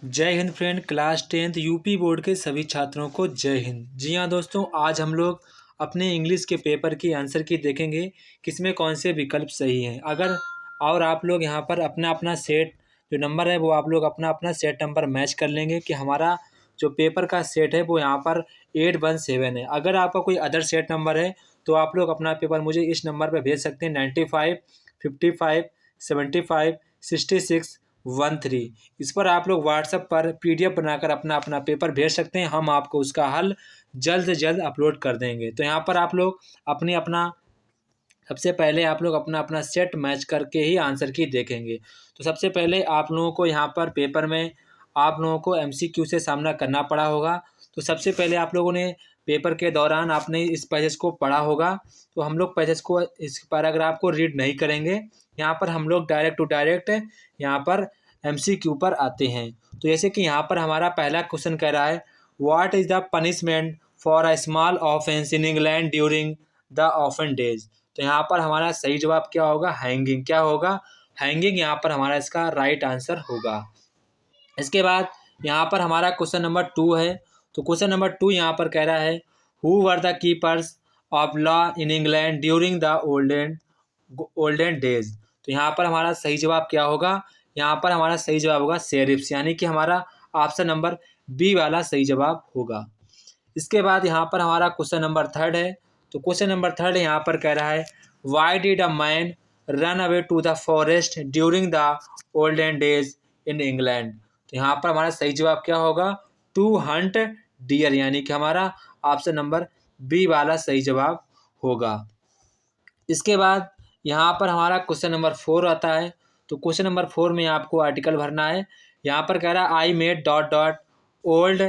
जय Hind friend. Class 10th UP board के सभी छात्रों को जय हिंद। जी हाँ दोस्तों, आज हम लोग अपने इंग्लिश के पेपर की आंसर की देखेंगे किसमें कौन से विकल्प सही हैं। अगर और आप लोग यहाँ पर अपना अपना सेट जो नंबर है वो आप लोग अपना अपना सेट नंबर मैच कर लेंगे कि हमारा जो पेपर का सेट है वो यहाँ पर 817 है। अगर आपका कोई अदर सेट नंबर है तो आप लोग अपना पेपर मुझे इस नंबर पर भेज सकते हैं 95 55 75 66 13। इस पर आप लोग व्हाट्सएप पर पीडीएफ बनाकर अपना अपना पेपर भेज सकते हैं। हम आपको उसका हल जल्द से जल्द अपलोड कर देंगे। तो यहाँ पर आप लोग अपनी अपना सबसे पहले आप लोग अपना अपना सेट मैच करके ही आंसर की देखेंगे। तो सबसे पहले आप लोगों को यहाँ पर पेपर में आप लोगों को एमसीक्यू से सामना करना पड़ा होगा। तो सबसे पहले आप लोगों ने पेपर के दौरान आपने इस पैसेज को पढ़ा होगा। तो हम लोग पैसेज को इस पैराग्राफ को रीड नहीं करेंगे। यहाँ पर हम लोग डायरेक्ट टू डायरेक्ट यहाँ पर एमसीक्यू पर आते हैं। तो जैसे कि यहाँ पर हमारा पहला क्वेश्चन कह रहा है, what is the punishment for a small offence in England during the often days. तो यहाँ पर हमारा सही जवाब क्या होगा? हैंगिंग। क्या होगा? हैंगिंग यहाँ पर हमारा इसका राइट आंसर होगा। इसके बाद यहाँ पर हमारा क्वेश्चन नंबर 2 है। तो क्वेश्चन नंबर 2 यहाँ पर कह रहा है, who were the keepers of law in England during the olden days. तो यहाँ पर हमारा सही जवाब क्या होगा? यहाँ पर हमारा सही जवाब होगा शेरिफ्स, यानी कि हमारा ऑप्शन नंबर बी वाला सही जवाब होगा। इसके बाद यहाँ पर हमारा क्वेश्चन नंबर 3 है। तो क्वेश्चन नंबर 3 यहाँ पर कह रहा है, why did a man run away to the forest during the olden days in England. तो यहाँ पर हमारा सही जवाब क्या होगा? टू हंट डियर, यानी कि हमारा ऑप्शन नंबर बी वाला सही जवाब होगा। इसके बाद यहाँ पर हमारा क्वेश्चन नंबर 4 आता है। तो क्वेश्चन नंबर 4 में आपको आर्टिकल भरना है। यहाँ पर कह रहा है, I made dot dot old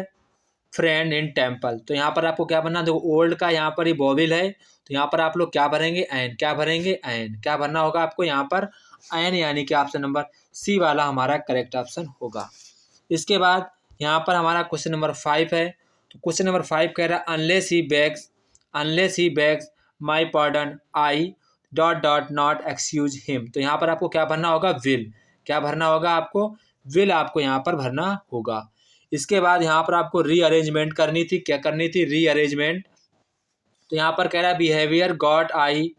friend in temple. तो यहाँ पर आपको क्या भरना? देखो ओल्ड का यहाँ पर ही बॉबिल है, तो यहाँ पर आप लोग क्या भरेंगे? एन। क्या भरेंगे? एन। क्या भरना होगा आपको यहाँ पर? एन, यानी कि ऑप्शन नंबर सी वाला हमारा करेक्ट ऑप्शन होगा। इसके बाद यहाँ पर हमारा क्वेश्चन नंबर 5 है। तो क्वेश्चन नंबर 5 कह रहा है, unless he bags my pardon I dot dot not excuse him. तो यहाँ पर आपको क्या भरना होगा? विल। क्या भरना होगा आपको? विल आपको यहाँ पर भरना होगा। इसके बाद यहाँ पर आपको रीअरेंजमेंट करनी थी। क्या करनी थी? रीअरेंजमेंट। तो यहाँ पर कह रहा है, behaviour got I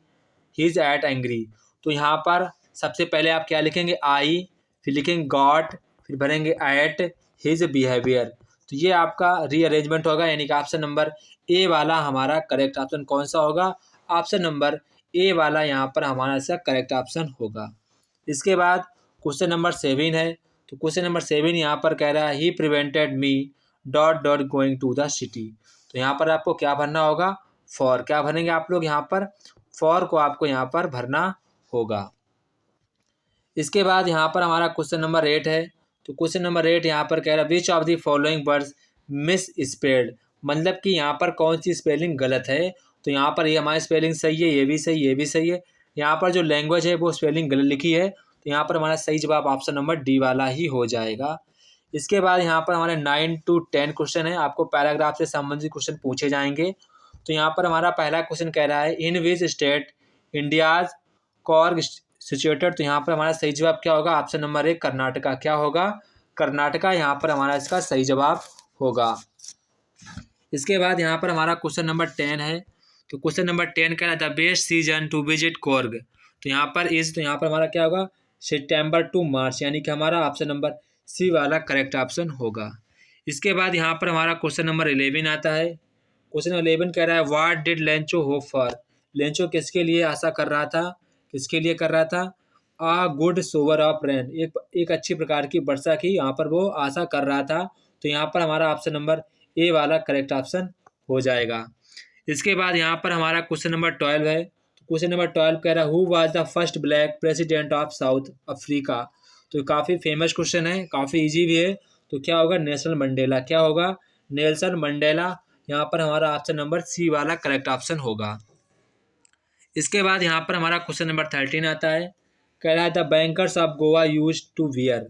his at angry. तो यहाँ पर सबसे पहले आप क्या लिखेंगे? आई, फिर लिखेंगे गॉट, फिर भरेंगे एट हिज बिहेवियर। तो ये आपका रीअरेंजमेंट होगा, यानी कि ऑप्शन नंबर ए वाला हमारा करेक्ट ऑप्शन कौन सा होगा? ऑप्शन नंबर ए वाला यहाँ पर हमारा इसका करेक्ट ऑप्शन होगा। इसके बाद क्वेश्चन नंबर 7 है। तो क्वेश्चन नंबर 7 यहाँ पर कह रहा है, he prevented me dot dot going to the city. तो यहाँ पर आपको क्या भरना होगा? फॉर। क्या भरेंगे आप लोग यहाँ पर? फॉर को आपको यहाँ पर भरना होगा। इसके बाद यहाँ पर हमारा क्वेश्चन नंबर 8 है। तो क्वेश्चन नंबर 8 यहाँ पर कह रहा है, which of the following words miss spelled. मतलब कि यहाँ पर कौन सी स्पेलिंग गलत है। तो यहाँ पर ये हमारी स्पेलिंग सही है, ये भी सही, ये भी सही है। यहाँ पर जो लैंग्वेज है वो स्पेलिंग गलत लिखी है। तो यहाँ पर हमारा सही जवाब ऑप्शन नंबर डी वाला ही हो जाएगा। इसके बाद यहाँ पर हमारे 9 to 10 क्वेश्चन है। आपको पैराग्राफ से संबंधित क्वेश्चन पूछे जाएंगे। तो यहाँ पर हमारा पहला क्वेश्चन कह रहा है, in which state India's Coorg situated. तो यहाँ पर हमारा सही जवाब क्या होगा? Option number A Karnataka. क्या होगा? कर्नाटका यहाँ पर हमारा इसका सही जवाब होगा। इसके बाद यहाँ पर हमारा क्वेश्चन नंबर 10 है। तो क्वेश्चन नंबर 10 कह रहा है, the best season two visit Korg. तो यहाँ पर इज, तो यहाँ पर हमारा क्या होगा? सितंबर टू मार्च, यानी कि हमारा ऑप्शन नंबर सी वाला करेक्ट ऑप्शन होगा। इसके बाद यहाँ पर हमारा क्वेश्चन नंबर 11 आता है। क्वेश्चन नंबर 11 कह रहा है, what did Lencho hope for. Lencho किसके लिए आशा कर रहा था? किसके लिए कर रहा था? आ गुड सोवर ऑफ रेन, एक अच्छी प्रकार की वर्षा की यहाँ पर वो आशा कर रहा था। तो यहाँ पर हमारा ऑप्शन नंबर ए वाला करेक्ट ऑप्शन हो जाएगा। इसके बाद यहाँ पर हमारा क्वेश्चन नंबर 12 है। तो क्वेश्चन नंबर 12 कह रहा है, who was the first black president of south Africa. तो काफ़ी फेमस क्वेश्चन है, काफ़ी इजी भी है। तो क्या होगा? Nelson Mandela. क्या होगा? Nelson Mandela. यहाँ पर हमारा ऑप्शन नंबर सी वाला करेक्ट ऑप्शन होगा। इसके बाद यहाँ पर हमारा क्वेश्चन नंबर 13 आता है। कह रहा है, the bankers of Goa use to wear.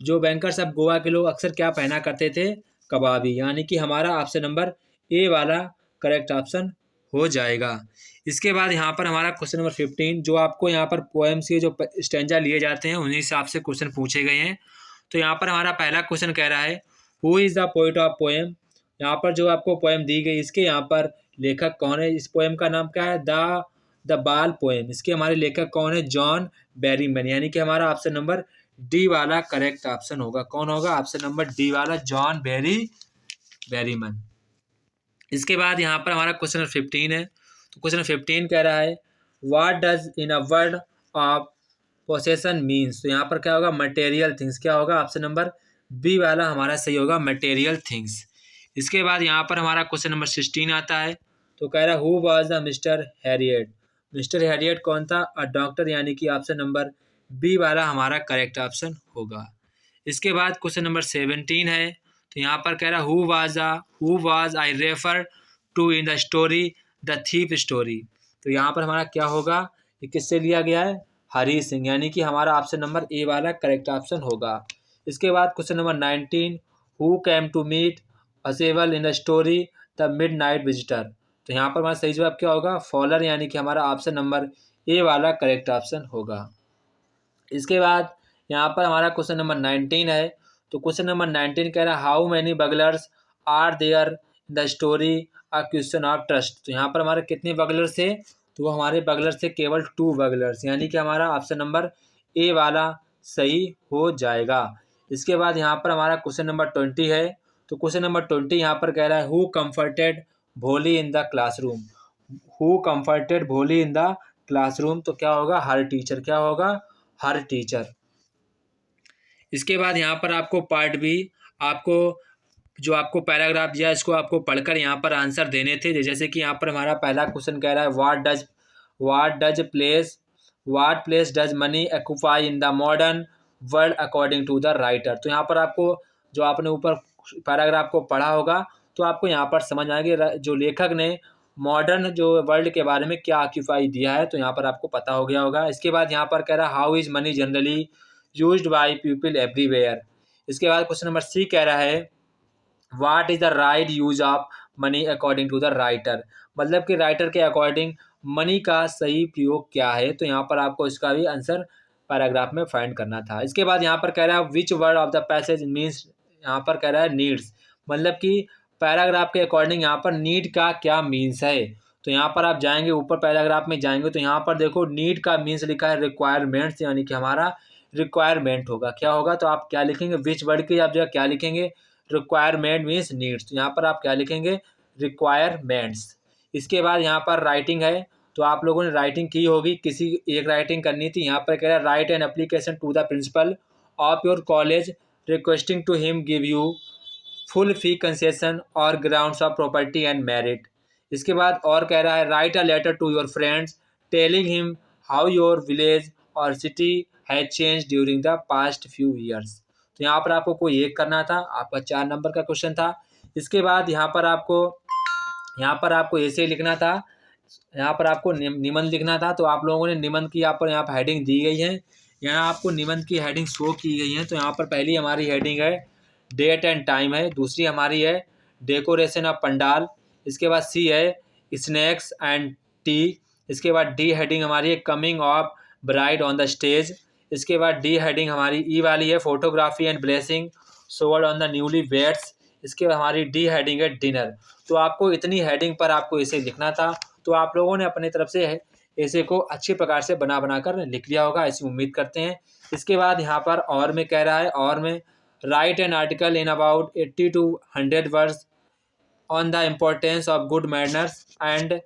जो बैंकर्स ऑफ गोवा के लोग अक्सर क्या पहना करते थे? कबाबी, यानी कि हमारा ऑप्शन नंबर ए वाला करेक्ट ऑप्शन हो जाएगा। इसके बाद यहाँ पर हमारा क्वेश्चन नंबर 15, जो आपको यहाँ पर पोएम्स के जो स्टेंजा लिए जाते हैं उन्हीं हिसाब से क्वेश्चन पूछे गए हैं। तो यहाँ पर हमारा पहला क्वेश्चन कह रहा है who is the poet of poem. यहाँ पर जो आपको पोएम दी गई इसके यहाँ पर लेखक कौन है। इस पोएम का नाम क्या है, द बाल पोएम। इसके हमारे लेखक कौन है, जॉन बैरीमैन। यानी कि हमारा ऑप्शन नंबर डी वाला करेक्ट ऑप्शन होगा। कौन होगा, ऑप्शन नंबर डी वाला, जॉन बैरीमैन। इसके बाद यहाँ पर हमारा क्वेश्चन 15 है। तो क्वेश्चन 15 कह रहा है what does in a word of possession means. तो यहाँ पर क्या होगा, मटेरियल थिंग्स। क्या होगा, ऑप्शन नंबर बी वाला हमारा सही होगा, मटेरियल थिंग्स। इसके बाद यहाँ पर हमारा क्वेश्चन नंबर 16 आता है। तो कह रहा है who was the mister Harriet. Mister Harriet कौन था, अ डॉक्टर। यानी कि ऑप्शन नंबर बी वाला हमारा करेक्ट ऑप्शन होगा। इसके बाद क्वेश्चन नंबर 17 है। तो यहाँ पर कह रहा है who was I refer to in the story the thief story. तो यहाँ पर हमारा क्या होगा, ये किससे लिया गया है, हरी सिंह। यानी कि हमारा ऑप्शन नंबर ए वाला करेक्ट ऑप्शन होगा। इसके बाद question number 19 who came to meet Ausable in the story the midnight visitor. तो यहाँ पर हमारा सही जवाब क्या होगा, फॉलर। यानी कि हमारा ऑप्शन नंबर ए वाला करेक्ट ऑप्शन होगा। इसके बाद यहाँ पर हमारा क्वेश्चन नंबर 19 है। तो क्वेश्चन नंबर 19 कह रहा है how many burglars are there in the story a question of trust. तो यहाँ पर हमारे कितने बगलर्स थे, तो वो हमारे बगलर्स थे केवल 2 बगलर्स। यानी कि हमारा ऑप्शन नंबर ए वाला सही हो जाएगा। इसके बाद यहाँ पर हमारा क्वेश्चन नंबर 20 है। तो क्वेश्चन नंबर 20 यहाँ पर कह रहा है हु कम्फर्टेड भोली in the classroom. Who comforted भोली इन द क्लासरूम। तो क्या होगा, हर टीचर। क्या होगा, हर टीचर। इसके बाद यहाँ पर आपको पार्ट बी, आपको जो आपको पैराग्राफ दिया इसको आपको पढ़कर यहाँ पर आंसर देने थे। जैसे कि यहाँ पर हमारा पहला क्वेश्चन कह रहा है what place does money occupy in the modern world according to the writer. तो यहाँ पर आपको जो आपने ऊपर पैराग्राफ को पढ़ा होगा तो आपको यहाँ पर समझ आएगी जो लेखक ने मॉडर्न जो वर्ल्ड के बारे में क्या ऑक्यूपाई दिया है, तो यहाँ पर आपको पता हो गया होगा। इसके बाद यहाँ पर कह रहा है how is money generally used by people everywhere. इसके बाद क्वेश्चन नंबर सी कह रहा है what is the right use of money according to the writer. मतलब कि राइटर के अकॉर्डिंग मनी का सही प्रयोग क्या है। तो यहाँ पर आपको इसका भी आंसर पैराग्राफ में फाइंड करना था। इसके बाद यहाँ पर कह रहा है which word of the passage means. यहाँ पर कह रहा है नीड्स। मतलब कि पैराग्राफ के अकॉर्डिंग यहाँ पर नीड का क्या मीन्स है। तो यहाँ पर आप जाएंगे ऊपर पैराग्राफ में जाएंगे तो यहाँ पर देखो नीड का मीन्स लिखा है रिक्वायरमेंट्स। यानी कि हमारा रिक्वायरमेंट होगा। क्या होगा, तो आप क्या लिखेंगे, विच वर्ड की आप जो क्या लिखेंगे, रिक्वायरमेंट मीन्स नीड्स। तो यहाँ पर आप क्या लिखेंगे, रिक्वायरमेंट्स। इसके बाद यहाँ पर राइटिंग है। तो आप लोगों ने राइटिंग की होगी, किसी एक राइटिंग करनी थी। यहाँ पर कह रहा है write an application to the principal of your college requesting to him give you full fee concession or grounds of property and merit. इसके बाद और कह रहा है write a letter to your friends telling him how your village or city has change during the past few years. तो यहाँ पर आपको कोई एक करना था, आपका 4 नंबर का क्वेश्चन था। इसके बाद यहाँ पर आपको ऐसे लिखना था, यहाँ पर आपको निबंध लिखना था। तो आप लोगों ने निबंध की यहाँ पर हेडिंग दी गई है। यहाँ आपको निबंध की हेडिंग शो की गई है। तो यहाँ पर पहली हमारी हेडिंग है डेट एंड टाइम है। दूसरी हमारी है डेकोरेशन ऑफ पंडाल। इसके बाद सी है स्नैक्स एंड टी। इसके बाद डी हेडिंग हमारी है coming of bride on the stage. इसके बाद डी हेडिंग हमारी ई वाली है photography and blessing showered on the newly weds. इसके बाद हमारी डी हेडिंग है डिनर। तो आपको इतनी हेडिंग पर आपको इसे लिखना था। तो आप लोगों ने अपनी तरफ से ऐसे को अच्छे प्रकार से बना कर लिख लिया होगा, ऐसी उम्मीद करते हैं। इसके बाद यहाँ पर और में कह रहा है और में right an article in about 80 to 100 words on the importance of good manners and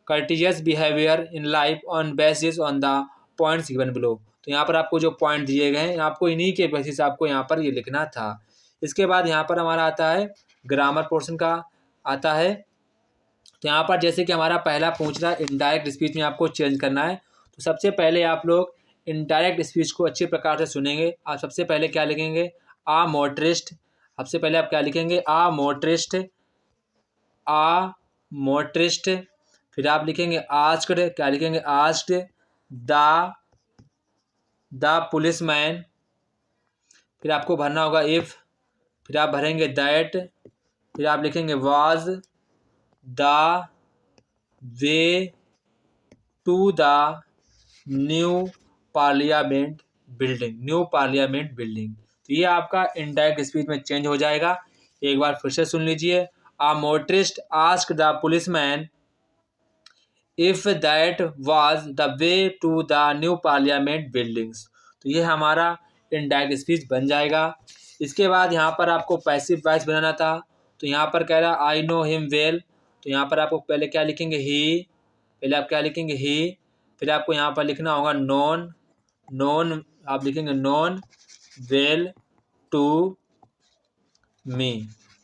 courteous behavior in life on basis on the points given below। तो यहाँ पर आपको जो पॉइंट दिए गए हैं आपको इन्हीं के बेसिस आपको यहाँ पर ये लिखना था। इसके बाद यहाँ पर हमारा आता है ग्रामर पोर्शन का आता है। तो यहाँ पर जैसे कि हमारा पहला पूछ रहा है इनडायरेक्ट स्पीच में आपको चेंज करना है। तो सबसे पहले आप लोग इनडायरेक्ट स्पीच को अच्छे प्रकार से सुनेंगे। आप सबसे पहले क्या लिखेंगे, आ मोटरिस्ट। सबसे पहले आप क्या लिखेंगे, आ मोटरिस्ट, आ मोटरिस्ट। फिर आप लिखेंगे आस्क्ड। क्या लिखेंगे, आस्क्ड द पुलिसमैन। फिर आपको भरना होगा इफ़। फिर आप भरेंगे दैट। फिर आप लिखेंगे was the way to the new parliament building. New parliament building. तो ये आपका इनडायरेक्ट स्पीच में चेंज हो जाएगा। एक बार फिर से सुन लीजिए। A motorist asked the policeman if that was the way to the new parliament buildings. तो ये हमारा इनडायरेक्ट स्पीच बन जाएगा। इसके बाद यहाँ पर आपको पैसिव वॉइस बनाना था। तो यहाँ पर कह रहा है आई नो हिम वेल। तो यहाँ पर आपको पहले क्या लिखेंगे, ही। पहले आप क्या लिखेंगे, ही। फिर आपको यहाँ पर लिखना होगा नॉन। नॉन आप लिखेंगे नॉन वेल टू मी।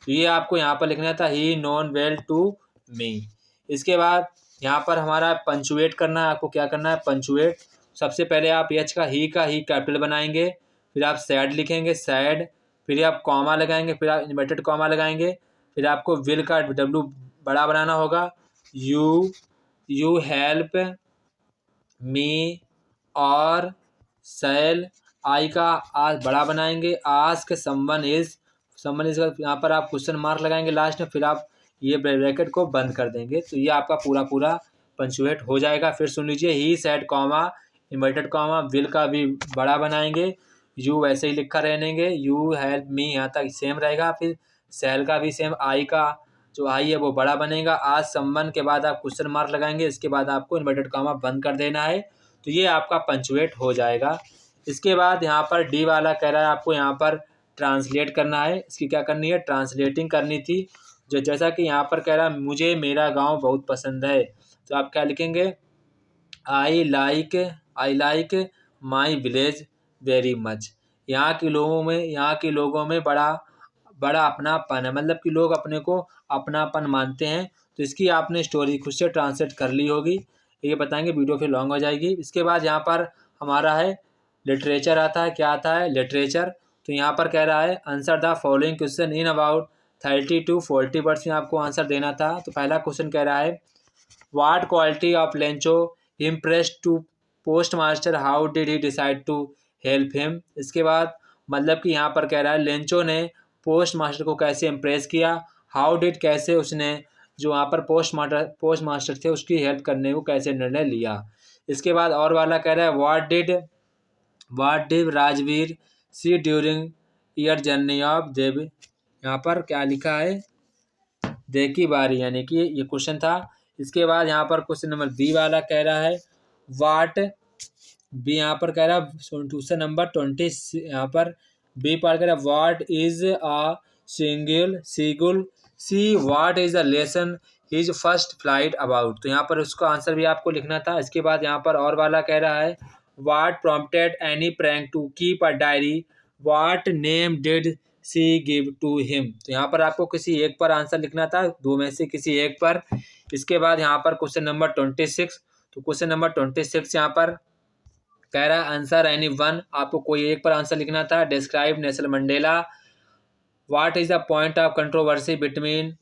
तो ये आपको यहाँ पर लिखना था, ही नॉन वेल टू मी। इसके बाद यहाँ पर हमारा पंचुएट करना है। आपको क्या करना है, पंचुएट। सबसे पहले आप एच का ही कैपिटल बनाएंगे, फिर आप सैड लिखेंगे, सैड। फिर आप कॉमा लगाएंगे, फिर आप इन्वर्टेड कॉमा लगाएंगे। फिर आपको विल का डब्ल्यू बड़ा बनाना होगा। यू हेल्प मी और सेल आई का आज बड़ा बनाएंगे। आस्क समवन इज यहाँ पर आप क्वेश्चन मार्क लगाएंगे लास्ट में, फिर आप ये ब्रैकेट को बंद कर देंगे। तो ये आपका पूरा पंचुएट हो जाएगा। फिर सुन लीजिए, he said comma inverted comma will का भी बड़ा बनाएंगे, यू वैसे ही लिखा रहेंगे, यू हेल्प मी यहाँ तक सेम रहेगा। फिर सेल का भी सेम, आई का जो आई है वो बड़ा बनेगा। आज समवन के बाद आप क्वेश्चन मार्क लगाएंगे, इसके बाद आपको इन्वर्टेड कॉमा बंद कर देना है। तो ये आपका पंचुएट हो जाएगा। इसके बाद यहाँ पर डी वाला कह रहा है आपको यहाँ पर ट्रांसलेट करना है। इसकी क्या करनी है, ट्रांसलेटिंग करनी थी। जो जैसा कि यहाँ पर कह रहा है मुझे मेरा गांव बहुत पसंद है। तो आप क्या लिखेंगे, I like my village very much. यहाँ के लोगों में बड़ा अपनापन है, मतलब कि लोग अपने को अपनापन मानते हैं। तो इसकी आपने स्टोरी खुद से ट्रांसलेट कर ली होगी, ये बताएंगे, वीडियो फिर लॉन्ग हो जाएगी। इसके बाद यहाँ पर हमारा है लिटरेचर आता है। क्या आता है, लिटरेचर। तो यहाँ पर कह रहा है answer the following question in about 30 to 40 words में आपको आंसर देना था। तो पहला क्वेश्चन कह रहा है what quality of Lencho impressed to post master, how did he decide to help him. इसके बाद मतलब कि यहाँ पर कह रहा है लेंचो ने पोस्ट मास्टर को कैसे इम्प्रेस किया, हाउ डिड कैसे उसने जो वहाँ पर पोस्ट मास्टर थे उसकी हेल्प करने को कैसे निर्णय लिया। इसके बाद और वाला कह रहा है what did Rajvir see during year journey of देव। यहाँ पर क्या लिखा है, देखी बारी, यानी कि ये क्वेश्चन था। इसके बाद यहाँ पर क्वेश्चन नंबर बी वाला कह रहा है वाट बी, यहाँ पर कह रहा है क्वेश्चन नंबर 20, यहाँ पर बी पर कह रहा है what is a seagull see what is the lesson his first flight about. तो यहाँ पर उसका आंसर भी आपको लिखना था। इसके बाद यहाँ पर और वाला कह रहा है what prompted Anne Frank to keep a diary, what name did she give to him. तो यहाँ पर आपको किसी एक पर आंसर लिखना था, दो में से किसी एक पर। इसके बाद यहाँ पर क्वेश्चन नंबर 26। तो क्वेश्चन नंबर 26 यहाँ पर कह रहा है आंसर एनी वन, आपको कोई एक पर आंसर लिखना था। Describe Nelson Mandela, what is the point of controversy between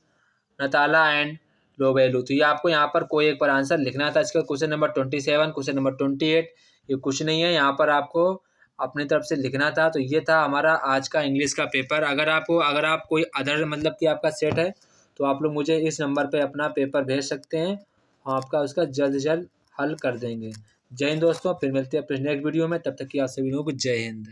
Natala and Lobelu. तो ये आपको यहाँ पर कोई एक पर आंसर लिखना था। इसका क्वेश्चन नंबर 27, क्वेश्चन नंबर 28 ये कुछ नहीं है, यहाँ पर आपको अपनी तरफ से लिखना था। तो ये था हमारा आज का इंग्लिश का पेपर। अगर आप कोई अदर मतलब कि आपका सेट है तो आप लोग मुझे इस नंबर पे अपना पेपर भेज सकते हैं, हम आपका उसका जल्द से जल्द हल कर देंगे। जय हिंद दोस्तों, फिर मिलते हैं अपने नेक्स्ट वीडियो में। तब तक की आप सभी लोगों को जय हिंद।